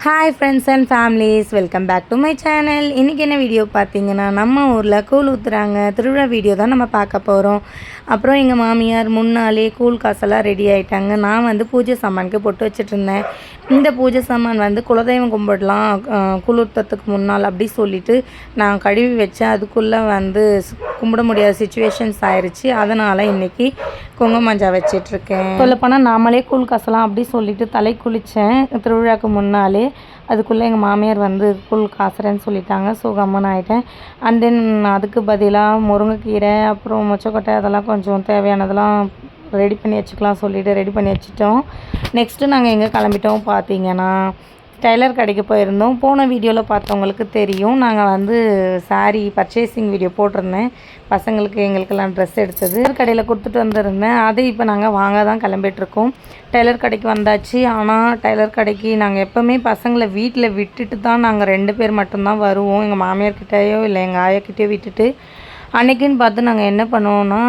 Hi friends and families, welcome back to my channel. இன்றைக்கி என்ன video பார்த்தீங்கன்னா, நம்ம ஊரில் கூழ் ஊற்றுறாங்க திருவிழா வீடியோ தான் நம்ம பார்க்க போகிறோம். அப்புறம் எங்கள் மாமியார் முன்னாலே கூழ் காசெல்லாம் ரெடி ஆகிட்டாங்க. நான் வந்து பூஜை சாமானுக்கு பொட்டு வச்சுட்ருந்தேன். இந்த பூஜை சாமான் வந்து குலதெய்வம் கும்பிடலாம் கூழ் ஊற்றுறதுக்கு முன்னால் அப்படி சொல்லிவிட்டு நான் கழுவி வச்சேன். அதுக்குள்ளே வந்து கும்பிட முடியாத சுச்சுவேஷன்ஸ் ஆயிடுச்சு. அதனால் இன்றைக்கி குங்குமஞ்சா வச்சிட்ருக்கேன். சொல்லப்போனால் நாமளே கூழ் காசெல்லாம் அப்படி சொல்லிவிட்டு தலை குளித்தேன் திருவிழாவுக்கு முன்னாலே. அதுக்குள்ளே எங்கள் மாமியார் வந்து கூழ் காசுறேன்னு சொல்லிட்டாங்க. ஸோ கம்மன் ஆகிட்டேன். அண்ட் தென் அதுக்கு பதிலாக முருங்கைக்கீரை அப்புறம் மொச்சக்கொட்டை அதெல்லாம் கொஞ்சம் தேவையானதெல்லாம் ரெடி பண்ணி வச்சுக்கலாம் சொல்லிவிட்டு ரெடி பண்ணி வச்சுட்டோம். நெக்ஸ்ட்டு நாங்கள் எங்கே கிளம்பிட்டோம் பார்த்தீங்கன்னா, டெய்லர் கடைக்கு போயிருந்தோம். போன வீடியோவில் பார்த்தவங்களுக்கு தெரியும், நாங்கள் வந்து சாரீ பர்ச்சேசிங் வீடியோ போட்டிருந்தேன். பசங்களுக்கு எங்களுக்கெல்லாம் ட்ரெஸ் எடுத்தது கடையில் கொடுத்துட்டு வந்திருந்தேன். அது இப்போ நாங்கள் வாங்க தான் கிளம்பிட்டுருக்கோம். டெய்லர் கடைக்கு வந்தாச்சு. ஆனால் டெய்லர் கடைக்கு நாங்கள் எப்போவுமே பசங்களை வீட்டில் விட்டுட்டு தான் நாங்கள் 2 பேர் மட்டும்தான் வருவோம். எங்கள் மாமியார்கிட்டையோ இல்லை எங்கள் ஆயாக்கிட்டேயோ விட்டுட்டு. அன்றைக்கின்னு பார்த்து நாங்கள் என்ன பண்ணுவோன்னா,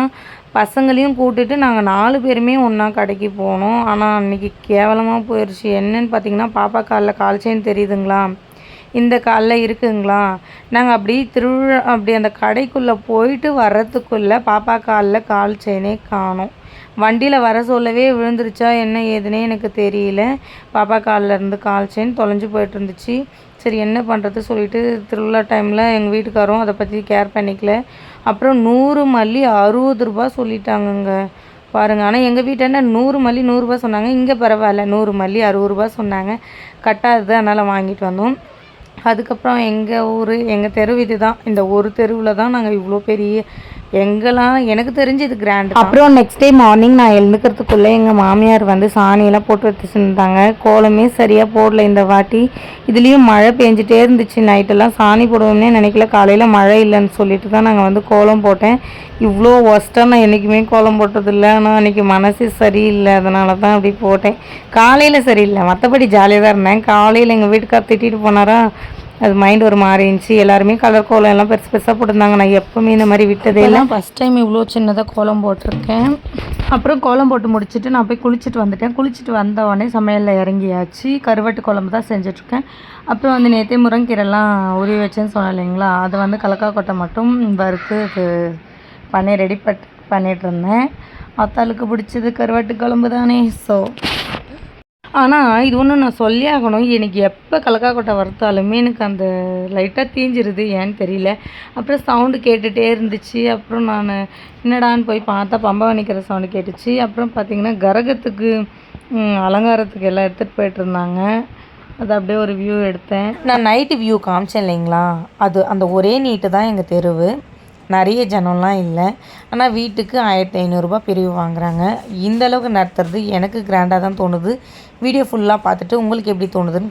பசங்களையும் கூட்டிட்டு நாங்கள் 4 பேருமே ஒன்றா கடைக்கு போனோம். ஆனால் அன்றைக்கி கேவலமாக போயிடுச்சு. என்னென்னு பார்த்தீங்கன்னா, பாப்பா காலில் கால் செயின் தெரியுதுங்களா, இந்த காலில் இருக்குங்களா. நாங்கள் அப்படி அந்த கடைக்குள்ளே போயிட்டு வர்றதுக்குள்ளே பாப்பா காலில் கால் செயினே காணோம். வண்டியில் வர சொல்லவே விழுந்துருச்சா என்ன ஏதுன்னே எனக்கு தெரியல. பாப்பா காலில் இருந்து கால் செயின் தொலைஞ்சு போயிட்டு இருந்துச்சு. சரி என்ன பண்ணுறது சொல்லிவிட்டு திருவிழா டைமில் எங்கள் வீட்டுக்காரும் அதை பற்றி கேர் பண்ணிக்கல. அப்புறம் 100 மல்லி 60 ரூபா சொல்லிட்டாங்கங்க பாருங்கள். ஆனால் எங்கள் வீட்டாண்ட 100 மல்லி 100 ரூபா சொன்னாங்க. இங்கே பரவாயில்ல, 100 மல்லி 60 ரூபா சொன்னாங்க. கட்டாது, அதனால் வாங்கிட்டு வந்தோம். அதுக்கப்புறம் எங்கள் ஊர் எங்கள் தெரு இது தான். இந்த ஒரு தெருவில் தான் நாங்கள் இவ்வளோ பெரிய எங்கெல்லாம் எனக்கு தெரிஞ்சு இது கிராண்ட். அப்புறம் நெக்ஸ்ட் டே மார்னிங் நான் எழுந்துக்கிறதுக்குள்ளே எங்கள் மாமியார் வந்து சாணியெல்லாம் போட்டு வச்சுருந்தாங்க. கோலமே சரியாக போடல இந்த வாட்டி. இதுலேயும் மழை பெஞ்சிட்டே இருந்துச்சு. நைட்டெல்லாம் சாணி போடுவோம்னே நினைக்கல. காலையில் மழை இல்லைன்னு சொல்லிட்டு தான் நாங்கள் வந்து கோலம் போட்டேன். இவ்வளோ ஒஸ்ட்டாக நான் என்றைக்குமே கோலம் போட்டதில்லை. ஆனால் அன்றைக்கி மனசு சரியில்லை, அதனால தான் அப்படி போட்டேன். காலையில் சரியில்லை, மற்றபடி ஜாலியாக தான் இருந்தேன். காலையில் எங்கள் வீட்டுக்கார் திட்டிட்டு போனாரா, அது மைண்ட் ஒரு மாதிரி இருந்துச்சு. எல்லாருமே கலர் கோலம் எல்லாம் பெருசு பெருசாக போட்டிருந்தாங்க. நான் எப்போவுமே இந்த மாதிரி விட்டதே இல்லை. ஃபஸ்ட் டைம் இவ்வளோ சின்னதாக கோலம் போட்டிருக்கேன். அப்புறம் கோலம் போட்டு முடிச்சுட்டு நான் போய் குளிச்சுட்டு வந்துட்டேன். குளிச்சுட்டு வந்தவொடனே சமையலில் இறங்கியாச்சு. கருவாட்டு குழம்பு தான் செஞ்சிட்ருக்கேன். அப்புறம் வந்து நேற்றே முருங்கீரைலாம் உருவி வச்சேன்னு சொன்னேன் இல்லைங்களா, அதை வந்து கலக்காக்கொட்டை மட்டும் வறுத்து பண்ணி ரெடி பண்ணிகிட்டு இருந்தேன். அத்தாளுக்கு பிடிச்சது கருவாட்டு குழம்பு தானே. ஸோ ஆனால் இது ஒன்று நான் சொல்லி ஆகணும், எனக்கு எப்போ கலக்காக்கொட்டை வறுத்தாலுமே எனக்கு அந்த லைட்டாக தீஞ்சிருது, ஏன்னு தெரியல. அப்புறம் சவுண்டு கேட்டுகிட்டே இருந்துச்சு. அப்புறம் நான் என்னடான்னு போய் பார்த்தா பம்பை வணிக்கிற சவுண்டு கேட்டுச்சு. அப்புறம் பார்த்திங்கன்னா கரகத்துக்கு அலங்காரத்துக்கு எல்லாம் எடுத்துகிட்டு போயிட்டுருந்தாங்க. அது அப்படியே ஒரு வியூ எடுத்தேன். நான் நைட்டு வியூ காமிச்சேன் இல்லைங்களா, அது அந்த ஒரே நீட்டு தான் எங்கள் தெருவு. நிறைய ஜனம்லாம் இல்லை. ஆனால் வீட்டுக்கு 1500 ரூபா பிரிவு வாங்குகிறாங்க. இந்தளவுக்கு நடத்துறது எனக்கு கிராண்டாக தான் தோணுது. வீடியோ ஃபுல்லாக பார்த்துட்டு உங்களுக்கு எப்படி தோணுதுன்னு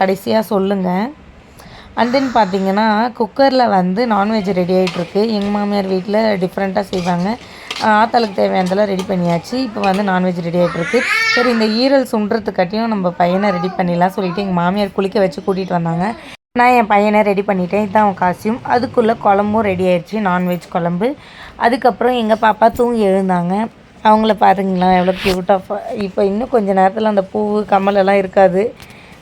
கடைசியாக சொல்லுங்கள். அண்ட் தென் பார்த்திங்கன்னா, குக்கரில் வந்து நான்வெஜ் ரெடி ஆகிட்டுருக்கு. எங்கள் மாமியார் வீட்டில் டிஃப்ரெண்ட்டாக செய்வாங்க. ஆத்தாளுக்கு தேவையானதெல்லாம் ரெடி பண்ணியாச்சு. இப்போ வந்து நான்வெஜ் ரெடி ஆகிட்டுருக்கு. சரி, இந்த ஈரல் சுண்டுறதுக்காட்டியும் நம்ம பையனை ரெடி பண்ணிடலாம் சொல்லிவிட்டு எங்கள் மாமியார் குளிக்க வச்சு கூட்டிகிட்டு வந்தாங்க. நான் என் பையனை ரெடி பண்ணிட்டேன். இதுதான் அவன் காஸ்டியூம். அதுக்குள்ளே குழம்பும் ரெடி ஆயிடுச்சு, நான்வெஜ் குழம்பு. அதுக்கப்புறம் எங்கள் பாப்பா தூங்கி எழுந்தாங்க. அவங்கள பாருங்களா எவ்வளோ க்யூட்டாக. இப்போ இன்னும் கொஞ்சம் நேரத்தில் அந்த பூ கம்மலெல்லாம் இருக்காது.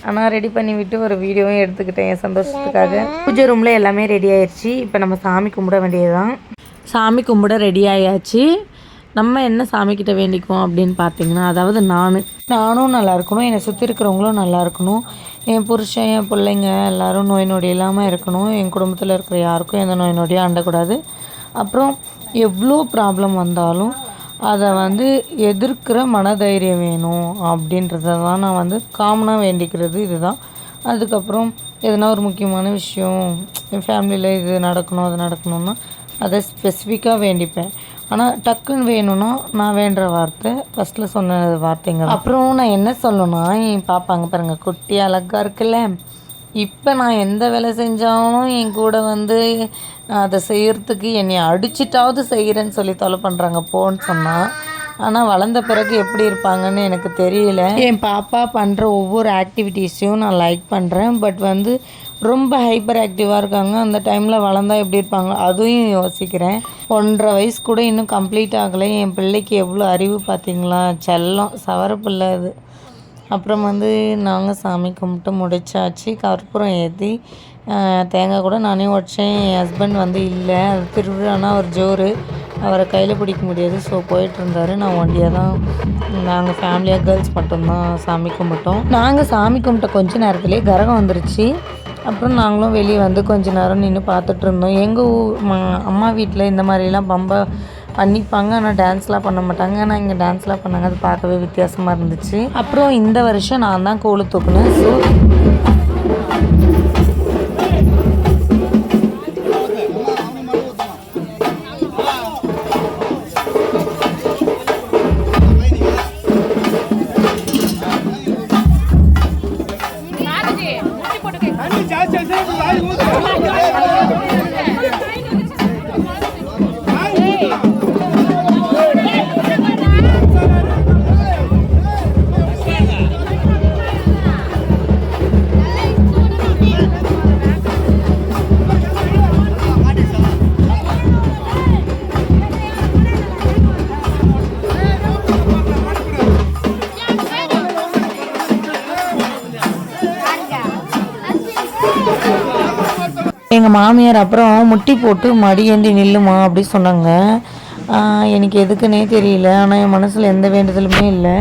ஆனால் ரெடி பண்ணி விட்டு ஒரு வீடியோவும் எடுத்துக்கிட்டேன் என் சந்தோஷத்துக்காக. பூஜை ரூமில் எல்லாமே ரெடி ஆயிடுச்சு. இப்போ நம்ம சாமி கும்பிட வேண்டியது தான். சாமி கும்பிட ரெடி ஆயாச்சு. நம்ம என்ன சாமிக்கிட்ட வேண்டிக்குவோம் அப்படின்னு பார்த்தீங்கன்னா, அதாவது நானும் நல்லா இருக்கணும், என்னை சுற்றி இருக்கிறவங்களும் நல்லா இருக்கணும், என் புருஷன் என் பிள்ளைங்க எல்லோரும் நோய் நொடி இல்லாமல் இருக்கணும், என் குடும்பத்தில் இருக்கிற யாருக்கும் எந்த நோய் நொடியும் அண்டக்கூடாது. அப்புறம் எவ்வளோ ப்ராப்ளம் வந்தாலும் அதை வந்து எதிர்க்கிற மனதைரியம் வேணும் அப்படின்றத தான் நான் வந்து காமனாக வேண்டிக்கிறது இதுதான். அதுக்கப்புறம் எதனா ஒரு முக்கியமான விஷயம் என் ஃபேமிலியில் இது நடக்கணும் அது நடக்கணும்னா அதை ஸ்பெசிஃபிக்காக வேண்டிப்பேன். ஆனால் டக்குன்னு வேணும்னா நான் வேண்டுற வார்த்தை ஃபஸ்ட்டில் சொன்ன வார்த்தைங்க. அப்புறம் நான் என்ன சொல்லணும்னா, என் பாப்பாங்க பாருங்கள் குட்டி அழகாக இருக்குல்ல. இப்போ நான் எந்த வேலை செஞ்சாலும் என் கூட வந்து அதை செய்கிறதுக்கு என்னை அடிச்சிட்டாவது செய்கிறேன்னு சொல்லி தொலை பண்ணுறாங்க போன்னு சொன்னால். ஆனால் வளர்ந்த பிறகு எப்படி இருப்பாங்கன்னு எனக்கு தெரியல. என் பாப்பா பண்ணுற ஒவ்வொரு ஆக்டிவிட்டீஸையும் நான் லைக் பண்ணுறேன். பட் வந்து ரொம்ப ஹைப்பர் ஆக்டிவாக இருக்காங்க. அந்த டைமில் வளர்ந்தா எப்படி இருப்பாங்க அதுவும் யோசிக்கிறேன். 1.5 வயசு கூட இன்னும் கம்ப்ளீட் ஆகலை. என் பிள்ளைக்கு எவ்வளோ அறிவு பார்த்தீங்களா, செல்லம் சவர பிள்ளை அது. அப்புறம் வந்து நாங்கள் சாமி கும்பிட்டு முடிச்சாச்சு. கற்பூரம் ஏற்றி தேங்காய் கூட நானே உடச்சேன். என் ஹஸ்பண்ட் வந்து இல்லை, அது திருவிழானா அவர் ஜோறு, அவரை கையில் பிடிக்க முடியாது. ஸோ போயிட்டுருந்தார். நான் ஒண்டியாக தான், நாங்கள் ஃபேமிலியாக கேர்ள்ஸ் மட்டும்தான் சாமி கும்பிட்டோம். நாங்கள் சாமி கும்பிட்ட கொஞ்ச நேரத்துலேயே கரகம் வந்துருச்சு. அப்புறம் நாங்களும் வெளியே வந்து கொஞ்ச நேரம் நின்று பார்த்துட்டு இருந்தோம். எங்கள் அம்மா வீட்டில் இந்த மாதிரிலாம் பம்பை பண்ணிப்பாங்க, ஆனால் டான்ஸ்லாம் பண்ண மாட்டாங்க. ஆனால் இங்கே டான்ஸ்லாம் பண்ணாங்க, அது பார்க்கவே வித்தியாசமாக இருந்துச்சு. அப்புறம் இந்த வருஷம் நான் தான் கோலு தூக்குனேன். ஸோ எங்கள் மாமியார் அப்புறம் முட்டி போட்டு மடி ஏந்தி நில்லுமா அப்படி சொன்னாங்க. எனக்கு எதுக்குன்னே தெரியல. ஆனால் என் மனசில் எந்த வேண்டுதலுமே இல்லை.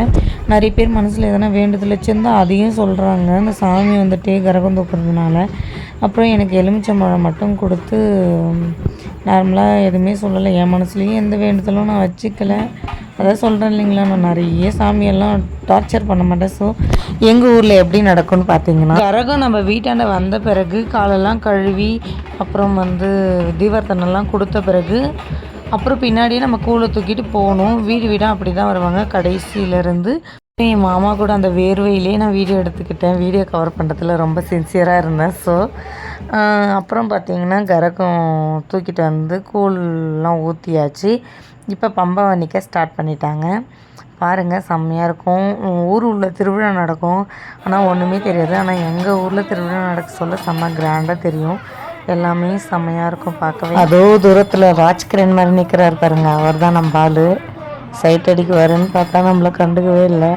நிறைய பேர் மனசில் எதனா வேண்டுதல் வச்சுருந்தா அதையும் சொல்கிறாங்க, அந்த சாமி வந்துட்டே கரகம் தூக்குறதுனால. அப்புறம் எனக்கு எலுமிச்சம்பழம் மட்டும் கொடுத்து நார்மலாக எதுவுமே சொல்லலை. என் மனசுலேயும் எந்த வேண்டுதலும் நான் வச்சுக்கல. அதான் சொல்கிறேன் இல்லைங்களா, நான் நிறைய சாமியெல்லாம் டார்ச்சர் பண்ண மாட்டேன். ஸோ எங்கள் ஊரில் எப்படி நடக்கும்னு பார்த்தீங்கன்னா, கரகம் நம்ம வீட்டாண்ட வந்த பிறகு காலெல்லாம் கழுவி அப்புறம் வந்து தீவர்த்தனெல்லாம் கொடுத்த பிறகு அப்புறம் பின்னாடியே நம்ம கூழை தூக்கிட்டு போகணும். வீடு வீடாக அப்படி தான் வருவாங்க கடைசியிலேருந்து. என் மாமா கூட அந்த வேர்வையிலே நான் வீடியோ எடுத்துக்கிட்டேன். வீடியோ கவர் பண்ணுறதுல ரொம்ப சின்சியராக இருந்தேன். ஸோ அப்புறம் பார்த்திங்கன்னா கரகம் தூக்கிட்டு வந்து கூழ்லாம் ஊற்றியாச்சு. இப்போ பம்பை வன்னிக்க ஸ்டார்ட் பண்ணிட்டாங்க. பாருங்கள், செம்மையாக இருக்கும். ஊர் உள்ள திருவிழா நடக்கும், ஆனால் ஒன்றுமே தெரியாது. ஆனால் எங்கள் ஊரில் திருவிழா நடக்க சொல்ல செம்ம கிராண்டாக தெரியும். எல்லாமே செம்மையாக இருக்கும் பார்க்கவே. அதோ தூரத்தில் ராஜ்கிரண் மாதிரி நிற்கிறாரு பாருங்க, அவர் தான் நம்ம ஆள். சைட் அடிக்கு வரேன்னு பார்த்தா நம்மளை கண்டுக்கவே இல்லை.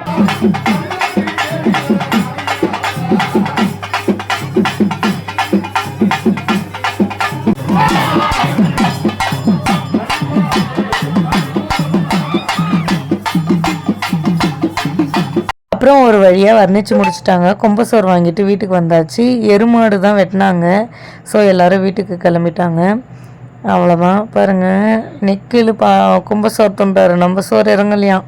அப்புறம் ஒரு வழியாக வர்ணித்து முடிச்சுட்டாங்க. கொம்பசோறு வாங்கிட்டு வீட்டுக்கு வந்தாச்சு. எருமாடு தான் வெட்டினாங்க. ஸோ எல்லோரும் வீட்டுக்கு கிளம்பிட்டாங்க. அவ்வளோதான். பாருங்கள், நெக்கில் கும்பசோறு துண்டாரு. நம்ம சோறு இறங்கலையாம்,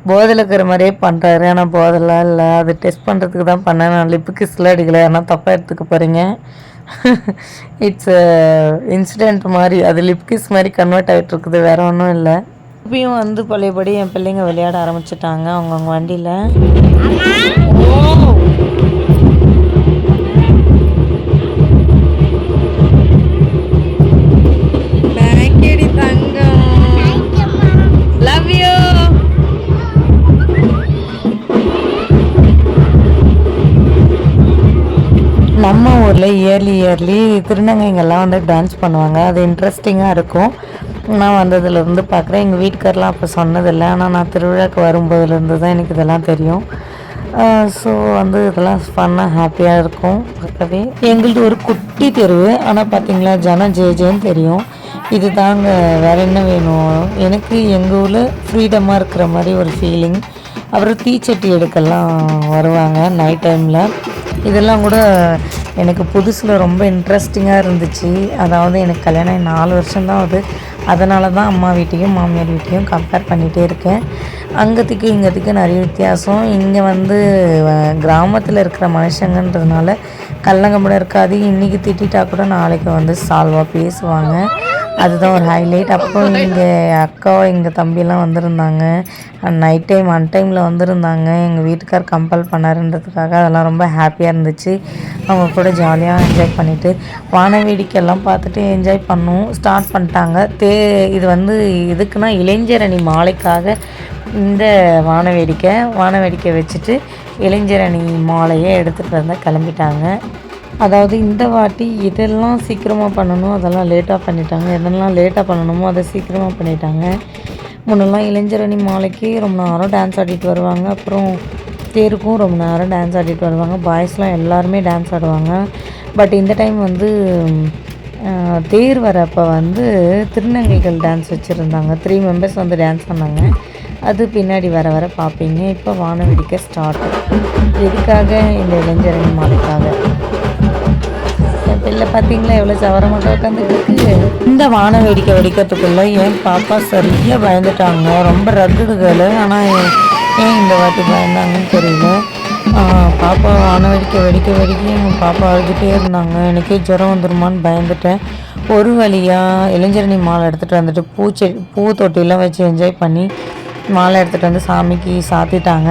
போதையில் இருக்கிற மாதிரியே பண்ணுறாரு. ஆனால் போதெல்லாம் இல்லை, அது டெஸ்ட் பண்ணுறதுக்கு தான் பண்ணேன். நான் லிப்பு கிஸ்லாம் அடிக்கலை, ஆனால் தப்பாக எடுத்துக்க போகிறீங்க. இட்ஸ் இன்சிடெண்ட் மாதிரி, அது லிப் கிஸ் மாதிரி கன்வெர்ட் ஆகிட்டு இருக்குது, வேறு ஒன்றும் இல்லை. இப்பயும் வந்து பழையபடி என் பிள்ளைங்க விளையாட ஆரம்பிச்சிட்டாங்க அவங்கவுங்க வண்டியில். நம்ம ஊரில் இயர்லி திருநங்கைங்கெல்லாம் வந்து டான்ஸ் பண்ணுவாங்க. அது இன்ட்ரெஸ்டிங்காக இருக்கும். நான் வந்ததுலேருந்து பார்க்குறேன். எங்கள் வீட்டுக்காரெலாம் அப்போ சொன்னதில்லை, ஆனால் நான் திருவிழாக்கு வரும்போதுலேருந்து தான் எனக்கு இதெல்லாம் தெரியும். ஸோ வந்து இதெல்லாம் ஃபன்னாக ஹாப்பியாக இருக்கும் பார்க்கவே. எங்கள்கிட்ட ஒரு குட்டி தெருவு, ஆனால் பார்த்திங்களா ஜனம் ஜேன்னு தெரியும். இது தாங்க, வேறு என்ன வேணும் எனக்கு. எங்கள் ஊரில் ஃப்ரீடமாக இருக்கிற மாதிரி ஒரு ஃபீலிங். அப்புறம் தீச்சட்டி எடுக்கெல்லாம் வருவாங்க நைட் டைமில். இதெல்லாம் கூட எனக்கு புதுசில் ரொம்ப இன்ட்ரெஸ்டிங்காக இருந்துச்சு. அதாவது எனக்கு கல்யாணம் 4 வருஷம்தான் ஆகுது. அதனால தான் அம்மா வீட்டையும் மாமியார் வீட்டையும் கம்பேர் பண்ணிகிட்டே இருக்கேன். அங்கத்துக்கு இங்கத்துக்கு நிறைய வித்தியாசம். இங்கே வந்து கிராமத்தில் இருக்கிற மனுஷங்கன்றதுனால கல்லங்கம்படம் இருக்காது. இன்றைக்கி திட்டா கூட நாளைக்கு வந்து சால்வாக பேசுவாங்க. அதுதான் ஒரு ஹைலைட். அப்புறம் எங்கள் அக்கா எங்கள் தம்பியெல்லாம் வந்திருந்தாங்க. நைட் டைம் அன்டைமில் வந்திருந்தாங்க. எங்கள் வீட்டுக்கார் கம்பல் பண்ணாருன்றதுக்காக அதெல்லாம் ரொம்ப ஹாப்பியாக இருந்துச்சு. அவங்க கூட ஜாலியாக என்ஜாய் பண்ணிவிட்டு வான வேடிக்கையெல்லாம் பார்த்துட்டு என்ஜாய் பண்ணோம். ஸ்டார்ட் பண்ணிட்டாங்க. இது வந்து எதுக்குன்னா இளைஞரணி மாலைக்காக இந்த வான வேடிக்கை வச்சுட்டு இளைஞரணி மாலையை எடுத்துகிட்டு வந்து கிளம்பிட்டாங்க. அதாவது இந்த வாட்டி இதெல்லாம் சீக்கிரமாக பண்ணணும், அதெல்லாம் லேட்டாக பண்ணிட்டாங்க. எதெல்லாம் லேட்டாக பண்ணணுமோ அதை சீக்கிரமாக பண்ணிட்டாங்க. முன்னெல்லாம் இளைஞரணி மாலைக்கு ரொம்ப நேரம் டான்ஸ் ஆடிட்டு வருவாங்க. அப்புறம் தேருக்கும் ரொம்ப நேரம் டான்ஸ் ஆடிட்டு வருவாங்க. பாய்ஸ்லாம் எல்லாருமே டான்ஸ் ஆடுவாங்க. பட் இந்த டைம் வந்து தேர் வரப்போ வந்து திருநங்கைகள் டான்ஸ் வச்சுருந்தாங்க. 3 மெம்பர்ஸ் வந்து டான்ஸ் பண்ணாங்க. அது பின்னாடி வர வர பார்ப்பீங்க. இப்போ வானம் வெடிக்க ஸ்டார்ட். எதுக்காக? இந்த இளைஞரணி மாலுக்காக. பிள்ளை பார்த்தீங்களா எவ்வளோ சவரமாக உட்காந்துட்டு இருக்கு. இந்த வானம் வெடிக்க வெடிக்கிறதுக்குள்ளே என் பாப்பா சரியாக பயந்துட்டாங்க. ரொம்ப ரகுடுகள். ஆனால் ஏன் இந்த வாட்டி பயந்தாங்கன்னு தெரியல. பாப்பா வானம் வெடிக்க வெடிக்க வெடிக்க எங்கள் பாப்பா அழுதுகிட்டே இருந்தாங்க. எனக்கே ஜுரம் வந்துடுமான்னு பயந்துட்டேன். ஒரு வழியாக இளைஞரணி மாலை எடுத்துகிட்டு வந்துட்டு பூ தொட்டிலாம் வச்சு என்ஜாய் பண்ணி மாலை எடுத்துகிட்டு வந்து சாமிக்கு சாத்திட்டாங்க.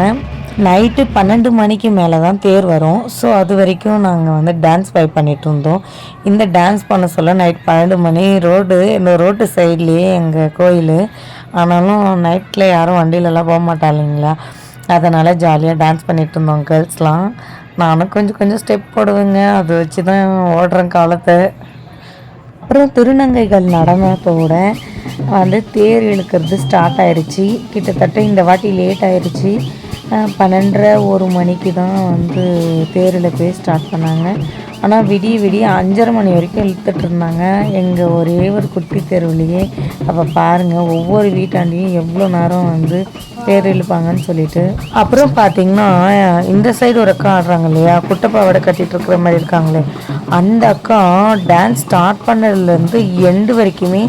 நைட்டு 12 மணிக்கு மேலே தான் தேர் வரும். ஸோ அது வரைக்கும் நாங்கள் வந்து டான்ஸ் வைப் பண்ணிகிட்டு இருந்தோம். இந்த டான்ஸ் பண்ண சொல்ல நைட் 12 மணி. இந்த ரோட்டு சைட்லேயே எங்கள் கோயில். ஆனாலும் நைட்டில் யாரும் வண்டியிலலாம் போக மாட்டா இல்லைங்களா, அதனால் ஜாலியாக டான்ஸ் பண்ணிகிட்டு இருந்தோம் கேர்ள்ஸ்லாம். நானும் கொஞ்சம் ஸ்டெப் போடுவேங்க. அதை வச்சு தான் ஓடுறேன் காலத்தை. அப்புறம் திருநங்கைகள் நடனத்தோட வந்து தேர் இழுக்கிறது ஸ்டார்ட் ஆயிடுச்சு. கிட்டத்தட்ட இந்த வாட்டி லேட் ஆயிடுச்சு. 12:30 1 மணிக்கு தான் வந்து தேரில் போய் ஸ்டார்ட் பண்ணாங்க. ஆனால் விடிய 5:30 மணி வரைக்கும் இழுத்துட்டு இருந்தாங்க எங்கள் ஒரே ஒரு குட்டி தெருவுலையே. அப்போ பாருங்கள் ஒவ்வொரு வீட்டாண்டியும் எவ்வளோ நேரம் வந்து தேர் இழுப்பாங்கன்னு சொல்லிட்டு. அப்புறம் பார்த்திங்கன்னா இந்த சைடு ஒரு அக்கா ஆடுறாங்க இல்லையா, குட்டைப்பாவடை கட்டிகிட்டு இருக்கிற மாதிரி இருக்காங்களே, அந்த அக்கா டான்ஸ் ஸ்டார்ட் பண்ணதுலேருந்து எண்டு வரைக்குமே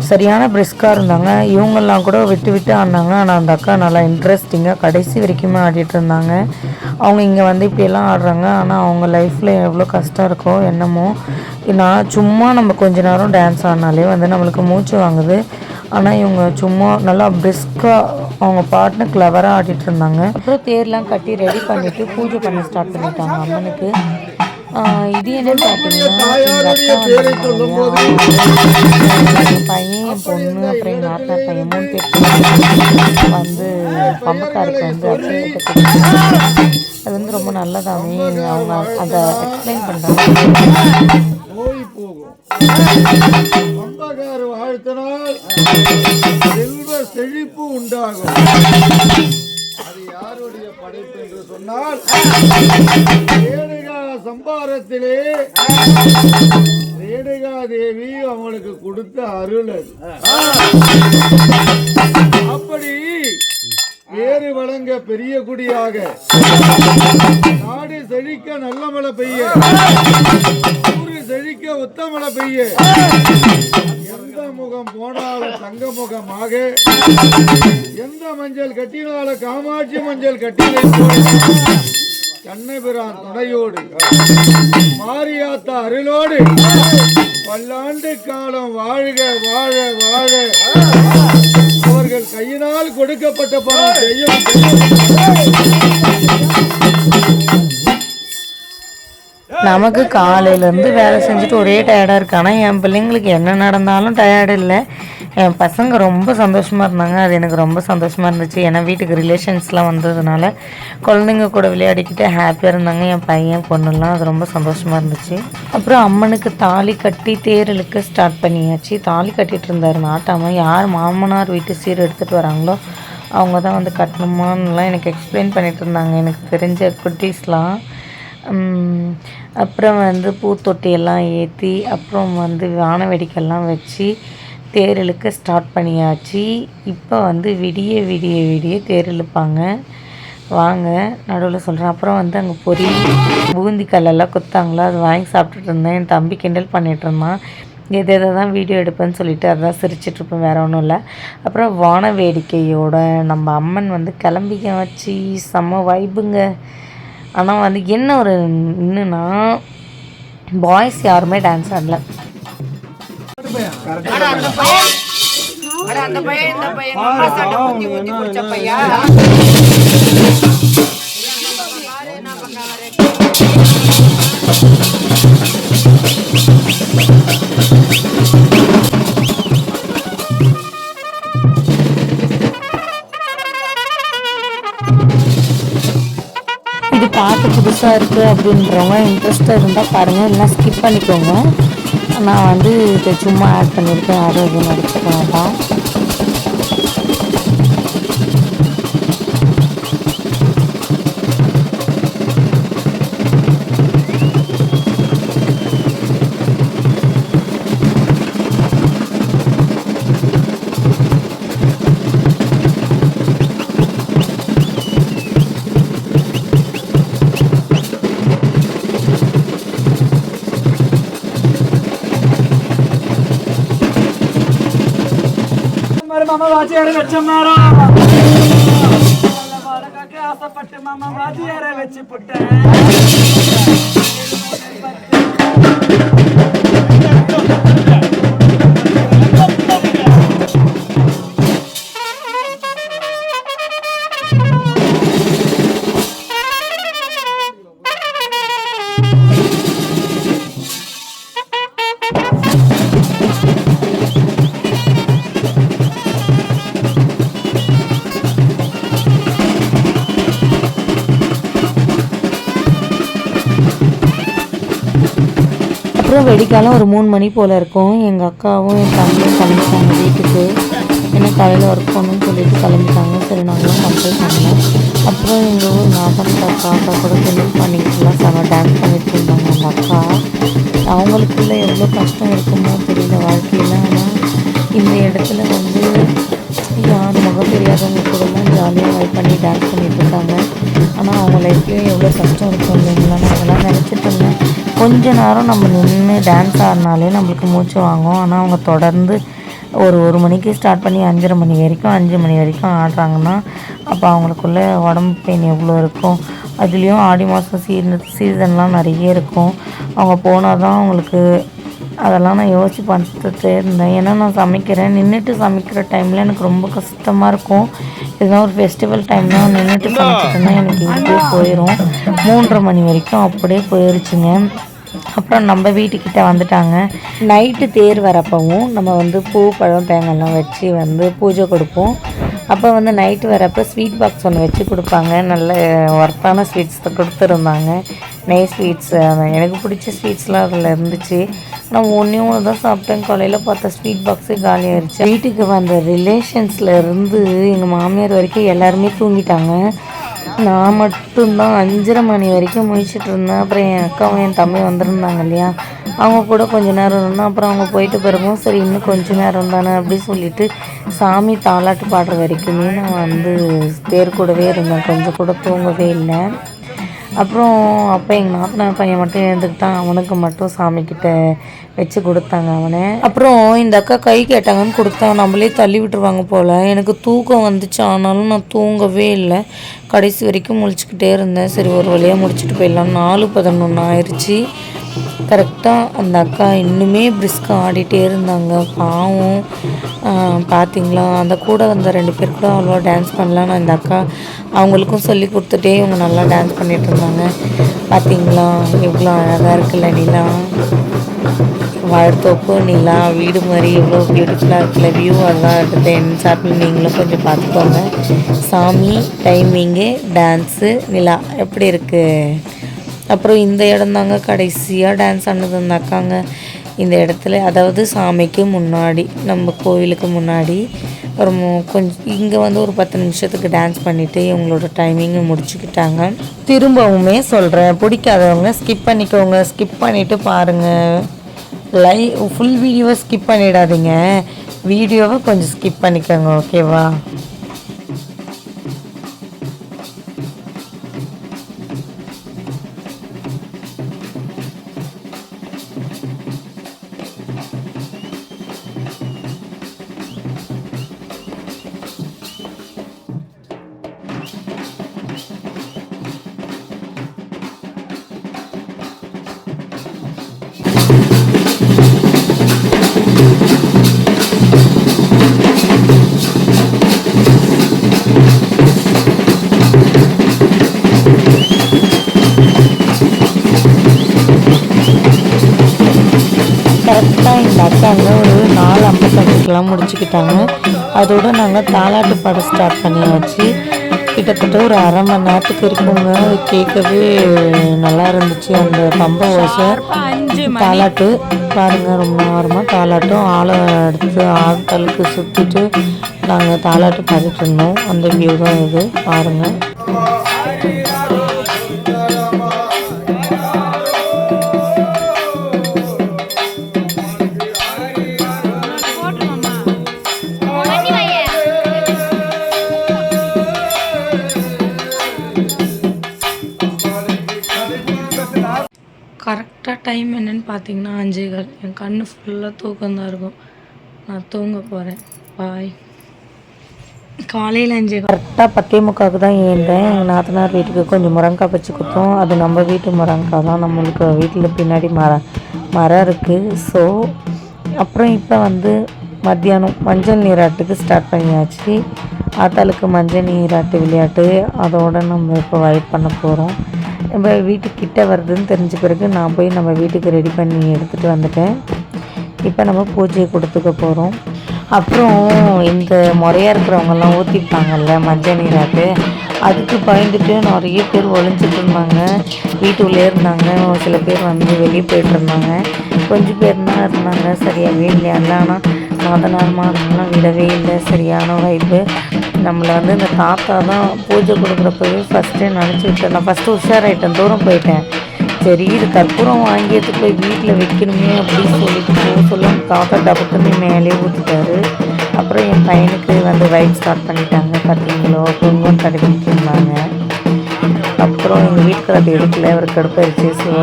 சரியான பிரிஸ்காக இருந்தாங்க. இவங்கெல்லாம் கூட விட்டு ஆடினாங்க. ஆனால் அந்த அக்கா நல்லா இன்ட்ரெஸ்டிங்காக கடைசி வரைக்குமே ஆடிட்டு இருந்தாங்க. அவங்க இங்கே வந்து இப்படியெல்லாம் ஆடுறாங்க. ஆனால் அவங்க லைஃப்பில் எவ்வளோ கஷ்டம் இருக்கோ என்னமோ. நான் சும்மா நம்ம கொஞ்ச நேரம் டான்ஸ் ஆடினாலே வந்து நம்மளுக்கு மூச்சு வாங்குது. ஆனால் இவங்க சும்மா நல்லா பிரிஸ்காக அவங்க பாட்டுன்னு கிளவராக ஆடிட்டு இருந்தாங்க. அப்புறம் தேர்லாம் கட்டி ரெடி பண்ணிவிட்டு பூஜை பண்ண ஸ்டார்ட் பண்ணிட்டாங்க அம்மனுக்கு. இது என்னன்னு பார்த்தீங்கன்னா என் பையன், என் பொண்ணு, அப்புறம் எங்கள் நாத்தா பையன் 3 பேர் வந்து பம்பக்காருக்கு வந்து அச்சயத்தை அது வந்து ரொம்ப நல்லதாமே. அவங்க அதை எக்ஸ்பிளைன் பண்ணுறாங்க. பம்பக்கார் வாழ்த்தினால் செல்வ செழிப்பு உண்டாகும். அது யாருடைய படைப்பு என்று சொன்னால் ரேணுகா சம்பாரத்திலே ரேணுகா தேவி அவங்களுக்கு கொடுத்த அருள் அது. அப்படி வேறு வழங்க பெரிய குடியாக நாடு செழிக்க நல்ல மழை பெய்ய, ஊரு செழிக்க உத்த மழை பெய்ய, எந்த முகம் போனாலும் தங்க முகமாக, எந்த மஞ்சள் கட்டினாலும் காமாட்சி மஞ்சள் கட்டினை கண்ணபிரான் துணையோடு மாரியாத்தா அருளோடு பல்லாண்டு காலம் வாழ்க வாழ வாழ அவர்கள் கையினால் கொடுக்கப்பட்ட பணம் செய்யும். நமக்கு காலையிலேருந்து வேலை செஞ்சுட்டு ஒரே டயர்டாக இருக்கு. ஆனால் என் பிள்ளைங்களுக்கு என்ன நடந்தாலும் டயர்டு இல்லை. என் பசங்க ரொம்ப சந்தோஷமாக இருந்தாங்க. அது எனக்கு ரொம்ப சந்தோஷமாக இருந்துச்சு. ஏன்னா வீட்டுக்கு ரிலேஷன்ஸ்லாம் வந்ததுனால குழந்தைங்க கூட விளையாடிக்கிட்டு ஹாப்பியாக இருந்தாங்க என் பையன் பொண்ணுலாம். அது ரொம்ப சந்தோஷமாக இருந்துச்சு. அப்புறம் அம்மனுக்கு தாலி கட்டி தேரலுக்கு ஸ்டார்ட் பண்ணியாச்சு. தாலி கட்டிகிட்டு இருந்தார் நாட்டாமல். யார் மாமனார் வீட்டு சீர் எடுத்துகிட்டு வராங்களோ அவங்க தான் வந்து கட்டணுமான்னுலாம் எனக்கு எக்ஸ்பிளைன் பண்ணிகிட்டு இருந்தாங்க எனக்கு தெரிஞ்ச குட்டீஸ்லாம். அப்புறம் வந்து பூத்தொட்டியெல்லாம் ஏற்றி அப்புறம் வந்து வான வெடிக்கெல்லாம் வச்சு தேர் இழுக்க ஸ்டார்ட் பண்ணியாச்சு. இப்போ வந்து விடிய தேர் இழுப்பாங்க. வாங்க நடுவில் சொல்கிறேன். அப்புறம் வந்து அங்கே பொரி பூந்தி கல்லெல்லாம் குத்தாங்களோ அது வாங்கி சாப்பிட்டுட்டு இருந்தேன். என் தம்பி கிண்டல் பண்ணிகிட்டு இருந்தான். எதை தான் வீடியோ எடுப்பேன்னு சொல்லிட்டு அதான் சிரிச்சிட்ருப்பேன், வேறு ஒன்றும் இல்லை. அப்புறம் வான வேடிக்கையோட நம்ம அம்மன் வந்து கிளம்பிக்க வச்சு செம்ம வைப்புங்க. ஆனால் வந்து என்ன ஒரு இன்னுன்னா பாய்ஸ் யாருமே டான்ஸ் ஆடல. இது பார்த்து புதுசாக இருக்குது அப்படின்றவங்க இன்ட்ரெஸ்ட்டாக இருந்தால் பாருங்கள், இல்லைனா ஸ்கிப் பண்ணிக்கோங்க. நான் வந்து இதை சும்மா ஆட் பண்ணியிருக்கேன், யாரும் எதுவும் நடிச்சுக்க வேண்டாம். மாமா வாத்தியார வச்சமாரோ வாழகாக்கு ஆசைப்பட்டு மாமா வாத்தியார வச்சு புட்டேன் அப்புறம் வெடிக்காலம் ஒரு 3 மணி போல் இருக்கும். எங்கள் அக்காவும் என் தம்பியும் கிளம்பிட்டாங்க வீட்டுக்கு. ஏன்னா காலையில் ஒர்க் பண்ணணும்னு சொல்லிட்டு கிளம்பிட்டாங்க. சரி நாங்களும் கம்ப்ளீட் பண்ணலாம். அப்புறம் எங்கள் ஊர் நாகன் அக்கா கூட கிண்டல் பண்ணிக்கிட்டுலாம் செம்ம டான்ஸ் பண்ணிட்டு இருந்தாங்க. அந்த அக்கா அவங்களுக்குள்ள எவ்வளோ கஷ்டம் இருக்குமோ தெரியல வாழ்க்கையில். ஆனால் இந்த இடத்துல வந்து யார் முகம் தெரியாதவங்க கூடலாம் ஜாலியாக வைப் பண்ணி டான்ஸ் பண்ணிட்டு இருக்காங்க. ஆனால் அவங்க லைஃப்லேயும் எவ்வளோ கஷ்டம் இருக்கும் இல்லைங்களா. நான் அதெல்லாம் நினச்சிட்டு இருந்தேன். கொஞ்ச நேரம் நம்ம நின்று டான்ஸ் ஆடினாலே நம்மளுக்கு மூச்சு வாங்கும். ஆனால் அவங்க தொடர்ந்து ஒரு மணிக்கு ஸ்டார்ட் பண்ணி 5:30 மணி வரைக்கும் 5 மணி வரைக்கும் ஆடுறாங்கன்னா அப்போ அவங்களுக்குள்ள உடம்பு பெயின் எவ்வளோ இருக்கும். அதுலேயும் ஆடி மாதம் சீசன்லாம் நிறைய இருக்கும். அவங்க போனால் தான் அவங்களுக்கு அதெல்லாம் நான் யோசிச்சு பார்த்துட்டே இருந்தேன். ஏன்னா நான் சமைக்கிறேன், நின்றுட்டு சமைக்கிற டைமில் எனக்கு ரொம்ப கஷ்டமாக இருக்கும். இதெல்லாம் ஒரு ஃபெஸ்டிவல் டைம்னா நின்றுட்டு சமைச்சிட்டேன்னா எனக்கு இப்படியே போயிடும். 3:30 மணி வரைக்கும் அப்படியே போயிடுச்சுங்க. அப்புறம் நம்ம வீட்டுக்கிட்ட வந்துட்டாங்க. நைட்டு தேர் வரப்பவும் நம்ம வந்து பூ பழம் தேங்காய்லாம் வச்சு வந்து பூஜை கொடுப்போம். அப்போ வந்து நைட்டு வரப்போ ஸ்வீட் பாக்ஸ் ஒன்று வச்சு கொடுப்பாங்க. நல்ல ஒர்த்தான ஸ்வீட்ஸ் கொடுத்துருந்தாங்க. நெய் ஸ்வீட்ஸ், எனக்கு பிடிச்ச ஸ்வீட்ஸ்லாம் அதில் இருந்துச்சு. நான் ஒன்று தான் சாப்பிட்டேன். காலையில் பார்த்தா ஸ்வீட் பாக்ஸே காலியாகிடுச்சு. வீட்டுக்கு வந்த ரிலேஷன்ஸில் இருந்து எங்கள் மாமியார் வரைக்கும் எல்லாருமே தூங்கிட்டாங்க. நான் மட்டும்தான் 5:30 மணி வரைக்கும் முழிச்சிட்டு இருந்தேன். அப்புறம் என் அக்காவும் என் தம்பி வந்திருந்தாங்க இல்லையா, அவங்க கூட கொஞ்ச நேரம் இருந்தோம். அப்புறம் அவங்க போயிட்டு பிறகும் சரி இன்னும் கொஞ்சம் நேரம் தானே அப்படி சொல்லிட்டு சாமி தாலாட்டு பாடுற வரைக்குமே நான் வந்து தேர் கூடவே இருந்தேன். கொஞ்சம் கூட தூங்கவே இல்லை. அப்புறம் அப்போ எங்கள் நாத்தனார் பையன் மட்டும் எழுந்துக்கிட்டான். அவனுக்கு மட்டும் சாமிக்கிட்ட வச்சு கொடுத்தாங்க அவனை. அப்புறம் இந்த அக்கா கை கேட்டாங்கன்னு கொடுத்தாங்க. நம்மளே தள்ளி விட்டுருவாங்க போல். எனக்கு தூக்கம் வந்துச்சு, ஆனாலும் நான் தூங்கவே இல்லை. கடைசி வரைக்கும் முழிச்சுக்கிட்டே இருந்தேன். சரி ஒரு வழியாக முடிச்சுட்டு போயிடலாம். 4:11 ஆயிடுச்சு. கரெக்டாக அந்த அக்கா இன்னுமே பிரிஸ்காக ஆடிட்டே இருந்தாங்க. பாவம் பார்த்திங்களா, அந்த கூட வந்த 2 பேர் கூட அவ்வளோ டான்ஸ் பண்ணலாம். நான் இந்த அக்கா அவங்களுக்கும் சொல்லி கொடுத்துட்டே இவங்க நல்லா டான்ஸ் பண்ணிகிட்டு இருந்தாங்க. பார்த்திங்களா எவ்வளோ அழகாக இருக்குல்ல நிலா, வாழைத்தோப்பு நிலா வீடு மாதிரி எவ்வளோ பியூட்டிஃபுல்லாக இருக்குல்ல வியூ. அதெல்லாம் எடுத்து என் சாப்பிட்டு நீங்களும் கொஞ்சம் பார்த்துக்கோங்க. சாமி, டைமிங்கு, டான்ஸு, நிலா எப்படி இருக்குது. அப்புறம் இந்த இடம் தாங்க கடைசியாக டான்ஸ் ஆனது அந்த அக்காங்க. இந்த இடத்துல அதாவது சாமிக்கு முன்னாடி நம்ம கோவிலுக்கு முன்னாடி ஒரு கொஞ்சம் இங்கே வந்து ஒரு 10 நிமிஷத்துக்கு டான்ஸ் பண்ணிவிட்டு இவங்களோட டைமிங்கை முடிச்சுக்கிட்டாங்க. திரும்பவுமே சொல்கிறேன், பிடிக்காதவங்க ஸ்கிப் பண்ணிக்கோங்க. ஸ்கிப் பண்ணிவிட்டு பாருங்கள். ஃபுல் வீடியோவை ஸ்கிப் பண்ணிடாதீங்க. வீடியோவை கொஞ்சம் ஸ்கிப் பண்ணிக்கோங்க, ஓகேவா. கரெக்டாக இந்த அக்காங்க ஒரு 4:55 முடிச்சுக்கிட்டாங்க. அதோடு நாங்கள் தாலாட்டு பாட ஸ்டார்ட் பண்ணியாச்சு. கிட்டத்தட்ட ஒரு அரை மணி நேரத்துக்கு இருக்குங்க. கேட்கவே நல்லா இருந்துச்சு அந்த பம்ப ஓசை. தாலாட்டு பாருங்கள், ரொம்ப நேரமாக தாலாட்டும் ஆளை எடுத்து ஆட்களுக்கு சுற்றிட்டு நாங்கள் தாலாட்டு பாடிட்டு இருந்தோம். அந்த வியூ தான் இது பாருங்கள். கரெக்டாக டைம் என்னன்னு பார்த்தீங்கன்னா 5:15. என் கண்ணு ஃபுல்லாக தூக்கம் தான் இருக்கும். நான் தூங்க போகிறேன். பாய். காலையில் 5 கரெக்டாக 10:45 தான் ஏந்தேன். எங்கள் நாத்தனார் வீட்டுக்கு கொஞ்சம் முருங்கைக்காய் பறிச்சு கொடுத்தோம். அது நம்ம வீட்டு முருங்கைக்காய் தான், நம்மளுக்கு வீட்டில் பின்னாடி மரம் இருக்குது. ஸோ அப்புறம் இப்போ மத்தியானம் மஞ்சள் நீராட்டுக்கு ஸ்டார்ட் பண்ணியாச்சு. ஆத்தாளுக்கு மஞ்சள் நீராட்டு விளையாட்டு, அதோடு நம்ம இப்போ வைப் பண்ண போகிறோம். நம்ம வீட்டுக்கிட்ட வருதுன்னு தெரிஞ்ச பிறகு நான் போய் நம்ம வீட்டுக்கு ரெடி பண்ணி எடுத்துகிட்டு வந்துட்டேன். இப்போ நம்ம பூஜையை கொடுத்துக்க போகிறோம். அப்புறம் இந்த முறையாக இருக்கிறவங்கெல்லாம் ஊற்றிப்பாங்கல்ல மஞ்சள் நீராட்டு, அதுக்கு பயந்துட்டு நிறைய பேர் ஒழிஞ்சிட்டு இருந்தாங்க. வீட்டுக்குள்ளே இருந்தாங்க. சில பேர் வெளியே போயிட்டு இருந்தாங்க. கொஞ்சம் பேர் தான் இருந்தாங்க. சரியாகவே இல்லை. ஆனால் நாதனார்மாரெலாம் விடவே இல்லை. சரியான வைப்பு. நம்மளை இந்த தாத்தா தான் பூஜை கொடுக்குறப்பவே ஃபஸ்ட்டே நினச்சி விட்டேன். நான் ஃபஸ்ட்டு உஷாராயிட்டேன், தூரம் போயிட்டேன். சரி இது கற்பூரம் வாங்கி எடுத்து போய் வீட்டில் வைக்கணுமே அப்படின்னு சொல்லிட்டு சொல்ல தாத்தா டபக்குன்னு மேலே ஊற்றிட்டாரு. அப்புறம் என் பையனுக்கு வைப் ஸ்டார்ட் பண்ணிட்டாங்க. பார்த்தீங்களோ குங்குமம் தடவிட்டு இருந்தாங்க. அப்புறம் எங்கள் வீட்டுக்கு அது எடுக்கல, அவர் கடுப்பாயிடுச்சு. ஸோ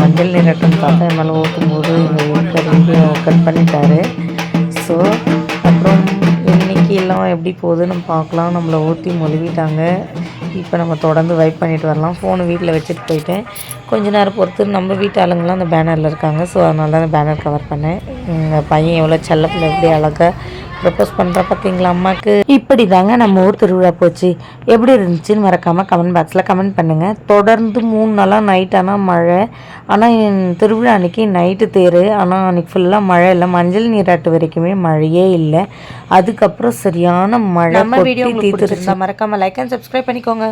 மஞ்சள் நீராட்டம் தாத்தா என் மேலே ஊற்றும் போது எங்கள் வீட்டுக்கு கட் பண்ணிட்டாரு. ஸோ அப்புறம் இன்றைக்கி எல்லாம் எப்படி போகுதுன்னு பார்க்கலாம். நம்மளை ஊற்றி மொழிவிட்டாங்க. இப்போ நம்ம தொடர்ந்து வைப் பண்ணிட்டு வரலாம். ஃபோனு வீட்டில் வச்சுட்டு போயிட்டேன். கொஞ்ச நேரம் பொறுத்து நம்ம வீட்டு ஆளுங்களாம் அந்த பேனரில் இருக்காங்க. ஸோ அதனால தான் அந்த பேனர் கவர் பண்ணேன். எங்கள் பையன் எவ்வளோ செல்லப்பில் எப்படி அழகாக ப்ரப்போஸ் பண்ணுறா பார்த்தீங்களா அம்மாவுக்கு. இப்படி தாங்க நம்ம ஊர் திருவிழா போச்சு. எப்படி இருந்துச்சுன்னு மறக்காமல் கமெண்ட் பாக்ஸில் கமெண்ட் பண்ணுங்கள். தொடர்ந்து 3 நாளாக நைட் ஆனால் மழை. ஆனால் திருவிழா அன்றைக்கி நைட்டு தேர். ஆனால் அன்றைக்கி ஃபுல்லாக மழை இல்லை. மஞ்சள் நீராட்டு வரைக்குமே மழையே இல்லை. அதுக்கப்புறம் சரியான மழை. நம்ம வீடியோ தீர்த்துருந்தா மறக்காமல் லைக் அண்ட் சப்ஸ்கிரைப் பண்ணிக்கோங்க.